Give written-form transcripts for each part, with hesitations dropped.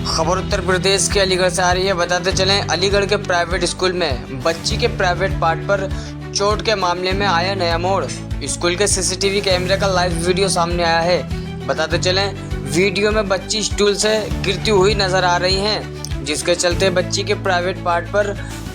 खबर उत्तर प्रदेश के अलीगढ़ से आ रही है। बताते चलें, अलीगढ़ के प्राइवेट स्कूल में बच्ची के प्राइवेट पार्ट पर चोट के मामले में आया नया मोड़। स्कूल के सीसीटीवी कैमरे का लाइव वीडियो सामने आया है। बताते चलें, वीडियो में बच्ची स्टूल से गिरती हुई नजर आ रही हैं, जिसके चलते बच्ची के प्राइवेट पार्ट पर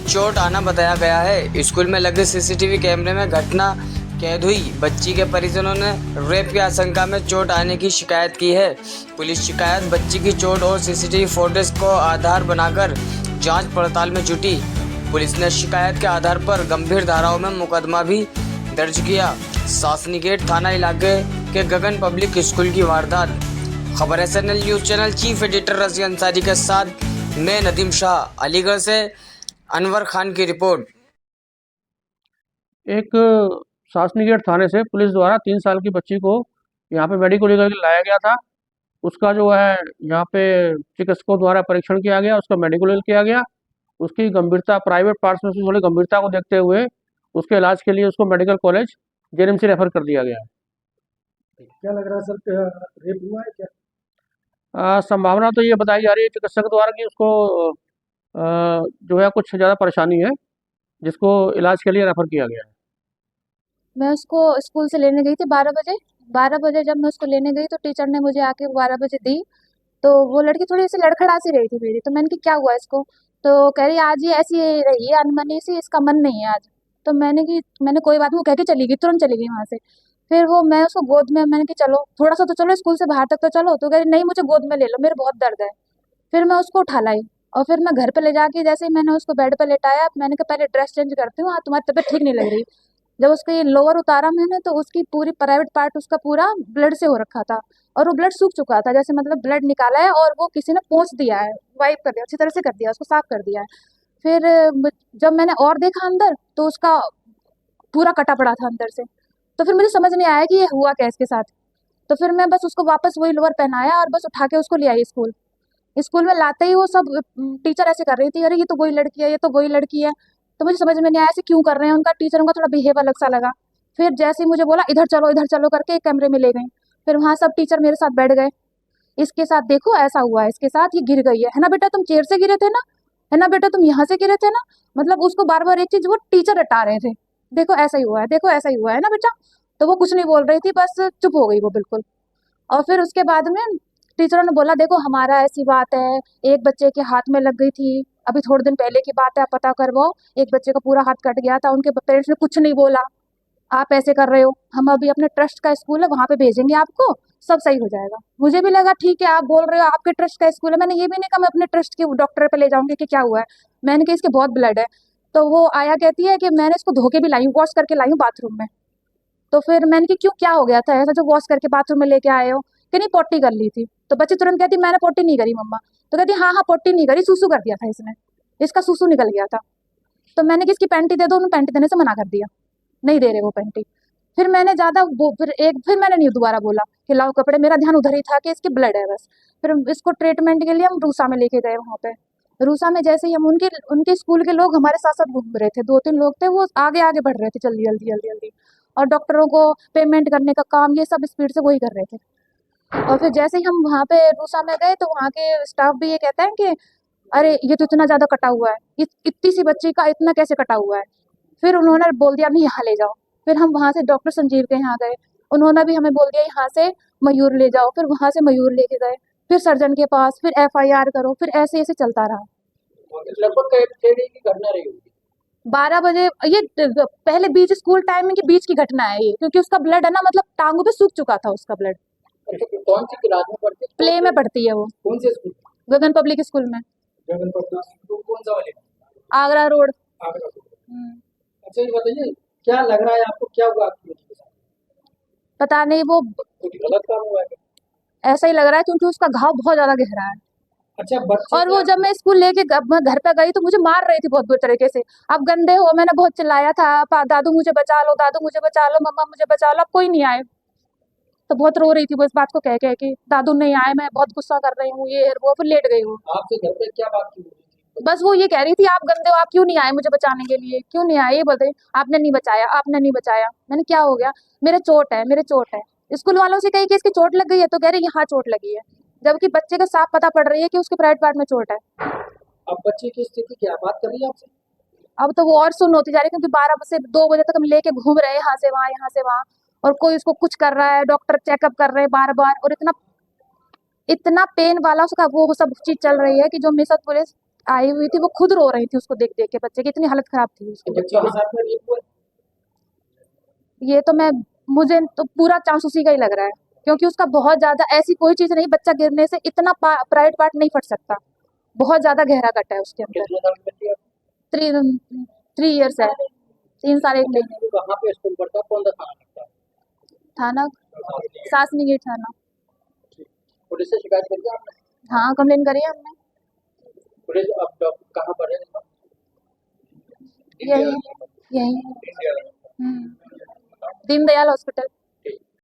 चोट आना बताया गया है। स्कूल में लगे सीसीटीवी कैमरे में घटना कैद हुई। बच्ची के परिजनों ने रेप की आशंका में चोट आने की शिकायत की है। पुलिस शिकायत बच्ची की चोट और सीसीटीवी फुटेज को आधार बनाकर जांच पड़ताल में जुटी। पुलिस ने शिकायत के आधार पर गंभीर धाराओं में मुकदमा भी दर्ज किया। सासनीगेट थाना इलाके के गगन पब्लिक स्कूल की वारदात। खबर SNL news channel chief editor रज़ी अंसारी के साथ मैं नदीम शाह। अलीगढ़ से अनवर खान की रिपोर्ट। एक सासनीगेट थाने से पुलिस द्वारा 3 साल की बच्ची को यहाँ पे मेडिकल लेकर लाया गया था। उसका जो है यहाँ पे चिकित्सकों द्वारा परीक्षण किया गया, उसका मेडिकल किया गया। उसकी गंभीरता, प्राइवेट पार्ट्स में से थोड़ी गंभीरता को देखते हुए उसके इलाज के लिए उसको मेडिकल कॉलेज JNMC रेफर कर दिया गया है। क्या लग रहा है सर, रेप हुआ है क्या? संभावना तो ये बताई जा रही है चिकित्सक द्वारा कि उसको जो है कुछ ज़्यादा परेशानी है, जिसको इलाज के लिए रेफर किया गया है। मैं उसको स्कूल से लेने गई थी 12 बजे जब मैं उसको लेने गई तो टीचर ने मुझे आके 12 बजे दी। तो वो लड़की थोड़ी सी लड़खड़ा सी रही थी मेरी, तो मैंने कहा क्या हुआ इसको? तो कह रही आज ये ऐसी रही है अनमनी सी, इसका मन नहीं है आज। तो मैंने कोई बात नहीं, वो कह के चली गई, तुरंत चली गई वहाँ से। फिर वो मैं उसको गोद में, मैंने कहा चलो थोड़ा सा तो चलो स्कूल से बाहर तक तो चलो। तो कह रही नहीं मुझे गोद में ले लो, मेरे बहुत दर्द है। फिर मैं उसको उठा लाई और फिर मैं घर पे ले जाके जैसे ही मैंने उसको बेड पे लेटाया, मैंने कहा पहले ड्रेस चेंज करती हूँ, हाँ तुम्हारी तबीयत ठीक नहीं लग रही। जब उसका ये लोअर उतारा मैंने तो उसकी पूरी प्राइवेट पार्ट उसका पूरा ब्लड से हो रखा था और वो ब्लड सूख चुका था, जैसे मतलब ब्लड निकाला है और वो किसी ने पोंछ दिया है, वाइप कर दिया, अच्छी तरह से कर दिया, उसको साफ कर दिया है। फिर जब मैंने और देखा अंदर तो उसका पूरा कटा पड़ा था अंदर से। तो फिर मुझे समझ नहीं आया कि ये हुआ क्या इसके साथ। तो फिर मैं बस उसको वापस वही लोअर पहनाया और बस उठा के उसको ले आई स्कूल। स्कूल में लाते ही वो सब टीचर ऐसे कर रही थी, अरे ये तो वही लड़की है, ये तो वही लड़की है। तो मुझे समझ में नहीं आया ऐसे क्यों कर रहे हैं, उनका टीचरों का थोड़ा बिहेव अलग सा लगा। फिर जैसे ही मुझे बोला इधर चलो करके एक कमरे में ले गई। फिर वहाँ सब टीचर मेरे साथ बैठ गए। इसके साथ देखो ऐसा हुआ है, इसके साथ ये गिर गई है ना बेटा, तुम चेयर से गिरे थे ना, है ना बेटा तुम यहाँ से गिरे थे ना। मतलब उसको बार बार एक चीज वो टीचर रटा रहे थे, देखो ऐसा ही हुआ है, देखो ऐसा ही हुआ है ना बेटा। तो वो कुछ नहीं बोल रही थी, बस चुप हो गई वो बिल्कुल। और फिर उसके बाद में टीचरों ने बोला देखो हमारा ऐसी बात है, एक बच्चे के हाथ में लग गई थी, अभी थोड़े दिन पहले की बात है, आप पता करवाओ, एक बच्चे का पूरा हाथ कट गया था, उनके पेरेंट्स ने कुछ नहीं बोला, आप ऐसे कर रहे हो, हम अभी अपने ट्रस्ट का स्कूल है वहाँ पे भेजेंगे आपको, सब सही हो जाएगा। मुझे भी लगा ठीक है आप बोल रहे हो आपके ट्रस्ट का स्कूल है, मैंने ये भी नहीं कहा मैं अपने ट्रस्ट के डॉक्टर पे ले जाऊंगी कि क्या हुआ है, मैंने कहा इसके बहुत ब्लड है। तो वो आया कहती है कि मैंने इसको धो के भी लाई हूँ, वॉश करके लाई हूँ बाथरूम में। तो फिर मैंने कि क्यों क्या हो गया था ऐसा जो वॉश करके बाथरूम में लेके आए हो? कि नहीं पोटी कर ली थी। तो बच्ची तुरंत कहती मैंने पोटी नहीं करी मम्मा। तो कहती हाँ हाँ पोटी नहीं करी, सूसू कर दिया था इसने, इसका सूसू निकल गया था। तो मैंने कि इसकी पैंटी दे दो, उन्होंने पैंटी देने से मना कर दिया, नहीं दे रहे वो पैंटी। फिर मैंने ज़्यादा वो फिर मैंने नहीं दोबारा बोला कि लाओ कपड़े, मेरा ध्यान उधर ही था कि इसकी ब्लड है बस। फिर इसको ट्रीटमेंट के लिए हम रूसा में लेके गए। वहाँ पे रूसा में जैसे ही हम उनके स्कूल के लोग हमारे साथ साथ घूम रहे थे, 2-3 लोग थे, वो आगे आगे बढ़ रहे थे जल्दी जल्दी जल्दी जल्दी, और डॉक्टरों को पेमेंट करने का काम ये सब स्पीड से वही कर रहे थे। और फिर जैसे ही हम वहाँ पे रूसा में गए तो वहाँ के स्टाफ भी ये कहते हैं कि अरे ये तो इतना ज़्यादा कटा हुआ है, इतनी सी बच्ची का इतना कैसे कटा हुआ है। फिर उन्होंने बोल दिया नहीं यहाँ ले जाओ। फिर हम वहाँ से डॉक्टर संजीव के यहाँ गए, उन्होंने भी हमें बोल दिया यहाँ से मयूर ले जाओ। फिर वहाँ से मयूर लेके गए, फिर सर्जन के पास, फिर FIR करो, फिर ऐसे ऐसे चलता रहा। लगभग कई की घटना रही होगी। 12 बजे ये पहले बीच स्कूल टाइमिंग के बीच की घटना है ये, क्योंकि उसका ब्लड है ना, मतलब टांगों पे सूख चुका था उसका ब्लड। कौन सी क्लास में पढ़ती है? प्ले में पढ़ती है वो, कौन से स्कूल? गगन पब्लिक स्कूल में, गगन पब्लिक स्कूल कौन सा वाले? आगरा रोड। आगरा। अच्छा ये बताइए क्या लग रहा है आपको, क्या हुआ आपकी बेटी के साथ? पता नहीं वो कुछ गलत काम हुआ है? ऐसा ही लग रहा है क्योंकि उसका घाव बहुत ज्यादा गहरा है। अच्छा बच्चे और वो जब मैं स्कूल लेके मैं घर पे गई तो मुझे मार रही थी बहुत बुरी तरीके से, आप गंदे हो, मैंने बहुत चिल्लाया था, दादू मुझे बचा लो, दादू मुझे बचा लो, मम्मा मुझे बचा लो, अब कोई नहीं आए। तो बहुत रो रही थी वो इस बात को कह कह के, दादू नहीं आए, मैं बहुत गुस्सा कर रही हूँ, ये वो, फिर लेट गई हूँ। आपसे घर पे क्या बात की हुई थी? बस वो ये कह रही थी आप गंदे हो, आप क्यों नहीं आए मुझे बचाने के लिए, क्यों नहीं आए, ये बोलते हैं, आपने नहीं बचाया, आपने नहीं बचाया। मैंने क्या हो गया, मेरे चोट है, मेरे चोट है। स्कूल वालों से कही कि इसकी चोट लग गई है, तो कह रही यहाँ चोट लगी है। जबकि बच्चे को साफ पता पड़ रही है कि उसके प्राइवेट पार्ट में चोट है। अब बच्चे की स्थिति क्या है? बात कर रही है आपसे? अब तो वो और सुन्न होती जा रही है, क्योंकि 12 से 2 बजे तक हम लेके घूम रहे हैं यहाँ से वहाँ, और कोई उसको कुछ कर रहा है, डॉक्टर चेकअप कर रहे हैं बार-बार, और इतना इतना पेन वाला उसका वो सब चीज़ चल रही है कि जो मेरठ पुलिस आई हुई थी, वो खुद रो रही थी उसको देख-देख के, बच्चे की इतनी हालत खराब थी उसकी। बच्चे के साथ में रेप हुआ है? ये तो मुझे तो पूरा चांस उसी का ही लग रहा है, क्योंकि उसका बहुत ज़्यादा ऐसी कोई चीज़ नहीं, बच्चा गिरने से इतना प्राइवेट पार्ट नहीं फट सकता। बहुत ज़्यादा गहरा कट है उसके अंदर। कितने साल की बच्ची है? 3 इयर्स है, 3 साल 1 महीने। कहाँ पे स्कूल पढ़ता है? कौन सा थाना लगता है? थाना शासनी गेट थाना। पुलिस से शिकायत करी है आपने? हाँ, कंप्लेन करी है हमने। पुलिस अब कहाँ पर है? यही यही दीनदयाल हॉस्पिटल।